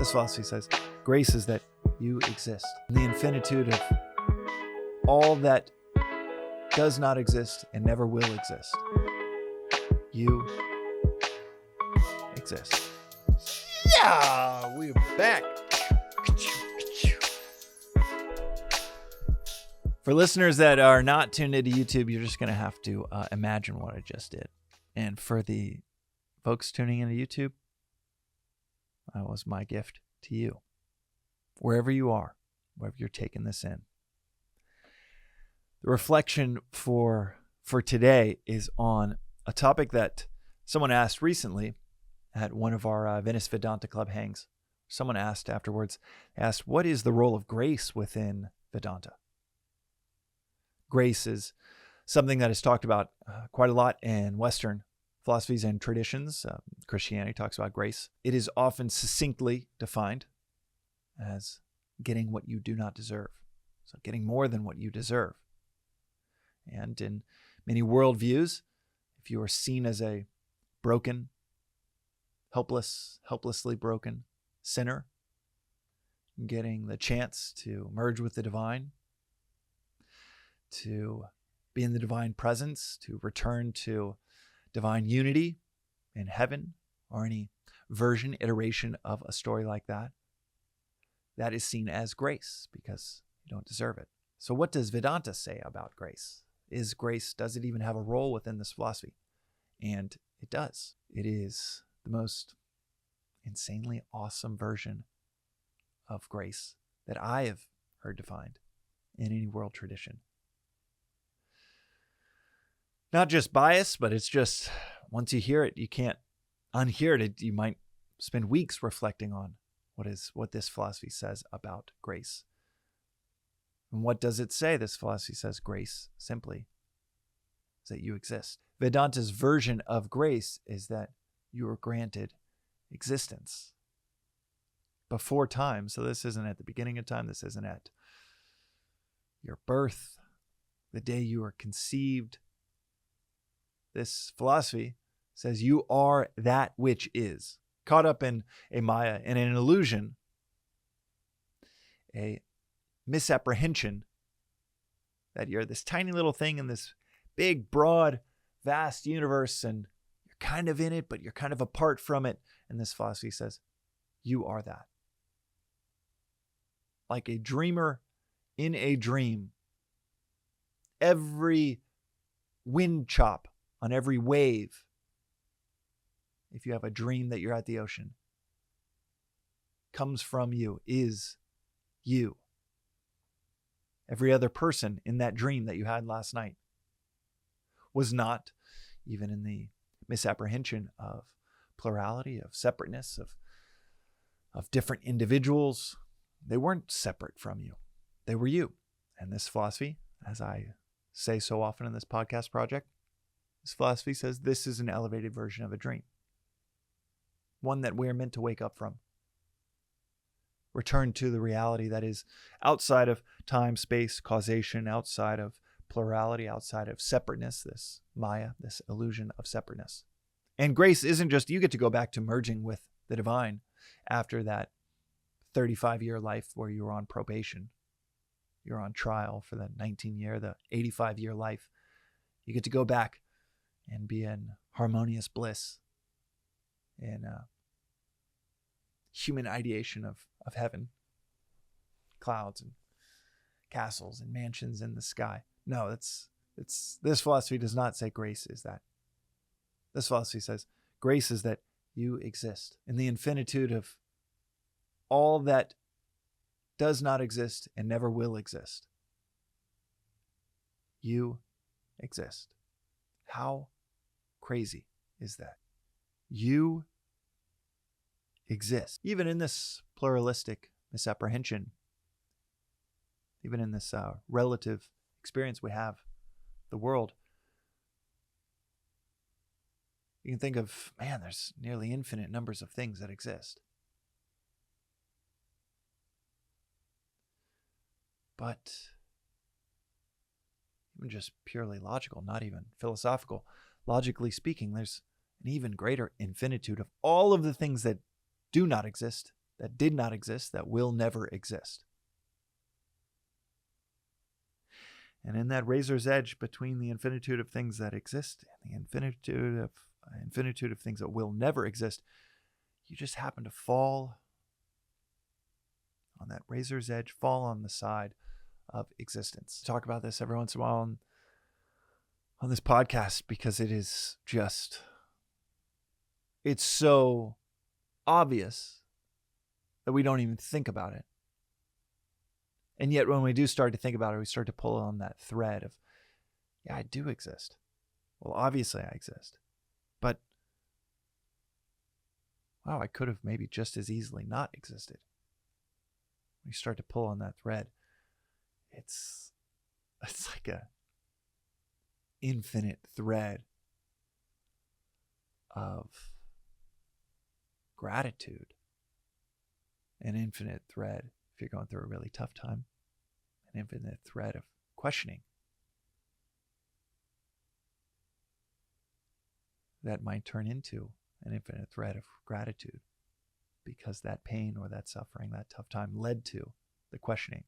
This philosophy says grace is that you exist. In the infinitude of all that does not exist and never will exist, you exist. Yeah, we're back. For listeners that are not tuned into YouTube, you're just going to have to imagine what I just did. And for the folks tuning into YouTube, that was my gift to you. Wherever you are, wherever you're taking this in. The reflection for today is on a topic that someone asked recently at one of our Venice Vedanta Club hangs. Someone asked afterwards, what is the role of grace within Vedanta? Grace is something that is talked about quite a lot in Western philosophies and traditions. Christianity talks about grace. It is often succinctly defined as getting what you do not deserve. So getting more than what you deserve. And in many worldviews, if you are seen as a broken, helplessly broken sinner, getting the chance to merge with the divine, to be in the divine presence, to return to divine unity in heaven, or any iteration of a story like that, that is seen as grace because you don't deserve it. So what does Vedanta say about grace? Does it even have a role within this philosophy? And it does. It is the most insanely awesome version of grace that I have heard defined in any world tradition. Not just bias, but it's just, once you hear it, you can't unhear it. You might spend weeks reflecting on what this philosophy says about grace. And what does it say? This philosophy says grace simply is that you exist. Vedanta's version of grace is that you are granted existence before time. So this isn't at the beginning of time. This isn't at your birth, the day you are conceived. This philosophy says you are that which is. Caught up in a maya, in an illusion, a misapprehension that you're this tiny little thing in this big, broad, vast universe, and you're kind of in it, but you're kind of apart from it. And this philosophy says, you are that. Like a dreamer in a dream, every wind chop on every wave, if you have a dream that you're at the ocean, comes from you, is you. Every other person in that dream that you had last night was not, even in the misapprehension of plurality, of separateness, of different individuals. They weren't separate from you. They were you. And this philosophy, as I say so often in this podcast project, this philosophy says this is an elevated version of a dream. One that we're meant to wake up from. Return to the reality that is outside of time, space, causation, outside of plurality, outside of separateness, this maya, this illusion of separateness. And grace isn't just you get to go back to merging with the divine after that 35-year life where you were on probation. You're on trial for the 19-year, the 85-year life. You get to go back and be in harmonious bliss, in human ideation of heaven, clouds and castles and mansions in the sky. No, this philosophy does not say grace is that. This philosophy says grace is that you exist in the infinitude of all that does not exist and never will exist. You exist. How crazy is that? You exist. Even in this pluralistic misapprehension, even in this relative experience we have the world, you can think of, there's nearly infinite numbers of things that exist. But even just purely logical, not even philosophical, logically speaking, there's an even greater infinitude of all of the things that do not exist that did not exist, that will never exist. And in that razor's edge between the infinitude of things that exist and the infinitude of things that will never exist, you just happen to fall on that razor's edge, fall on the side of existence. I talk about this every once in a while on this podcast because it's so obvious that we don't even think about it. And yet when we do start to think about it, we start to pull on that thread of, yeah, I do exist. Well, obviously I exist. But, wow, I could have maybe just as easily not existed. When you start to pull on that thread, it's like a infinite thread of gratitude, an infinite thread if you're going through a really tough time, an infinite thread of questioning that might turn into an infinite thread of gratitude because that pain or that suffering, that tough time led to the questioning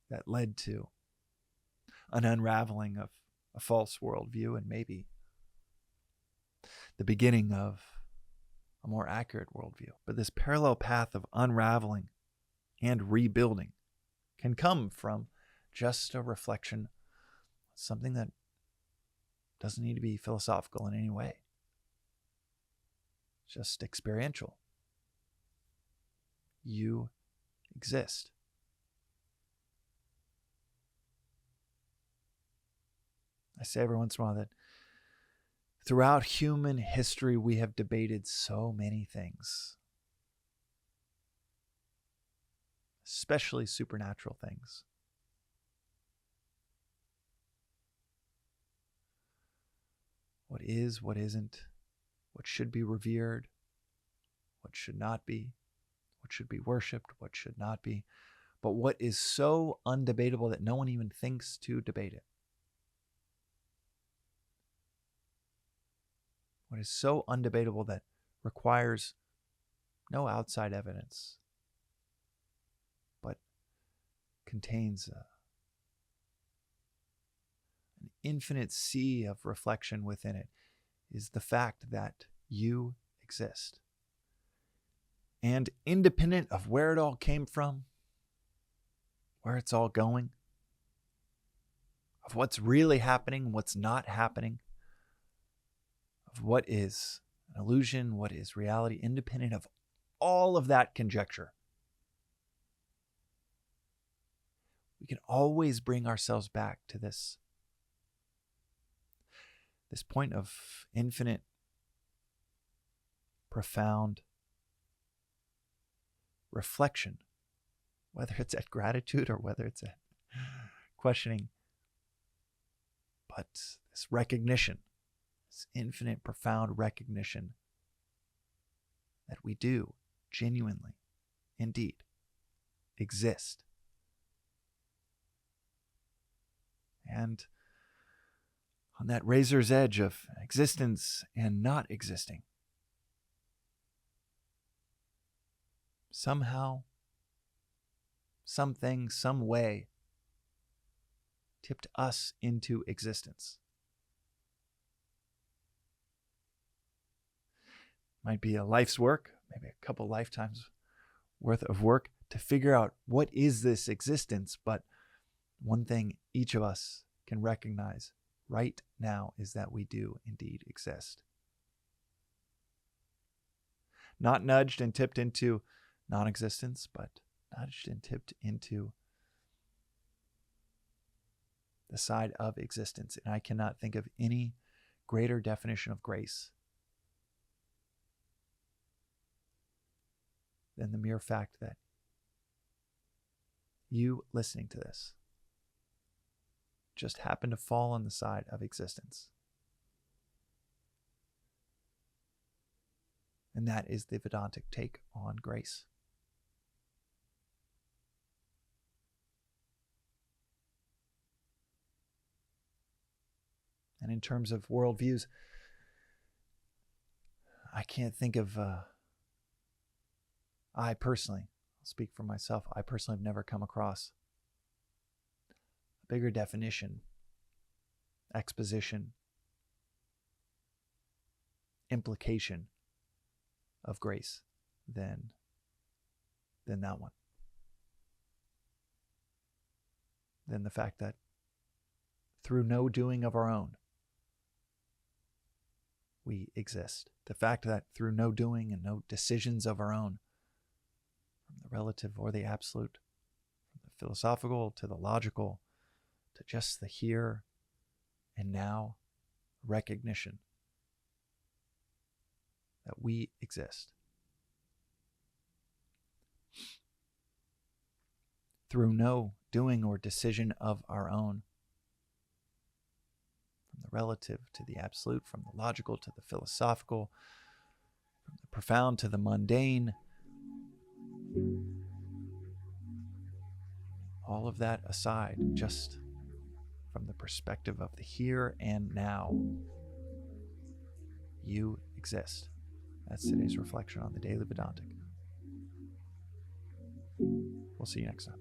that led to an unraveling of a false worldview and maybe the beginning of a more accurate worldview. But this parallel path of unraveling and rebuilding can come from just a reflection, something that doesn't need to be philosophical in any way. Just experiential. You exist. I say every once in a while that throughout human history, we have debated so many things, especially supernatural things. What is, what isn't, what should be revered, what should not be, what should be worshipped, what should not be, but what is so undebatable that no one even thinks to debate it. What is so undebatable that requires no outside evidence, but contains an infinite sea of reflection within it, is the fact that you exist. And independent of where it all came from, where it's all going, of what's really happening, what's not happening, of what is an illusion, what is reality, independent of all of that conjecture, we can always bring ourselves back to this point of infinite, profound reflection, whether it's at gratitude or whether it's at questioning, but this recognition, this infinite, profound recognition that we do genuinely, indeed, exist. And on that razor's edge of existence and not existing, somehow, something, some way, tipped us into existence. Might be a life's work, maybe a couple lifetimes worth of work to figure out what is this existence, but one thing each of us can recognize right now is that we do indeed exist. Not nudged and tipped into non-existence, but nudged and tipped into the side of existence. And I cannot think of any greater definition of grace than the mere fact that you listening to this just happen to fall on the side of existence. And that is the Vedantic take on grace. And in terms of worldviews, I can't think of I personally, I'll speak for myself, I personally have never come across a bigger definition, exposition, implication of grace than that one. Than the fact that through no doing of our own, we exist. The fact that through no doing and no decisions of our own, from the relative or the absolute, from the philosophical to the logical, to just the here and now recognition that we exist. Through no doing or decision of our own, from the relative to the absolute, from the logical to the philosophical, from the profound to the mundane, all of that aside, just from the perspective of the here and now, you exist. That's today's reflection on the Daily Vedantic. We'll see you next time.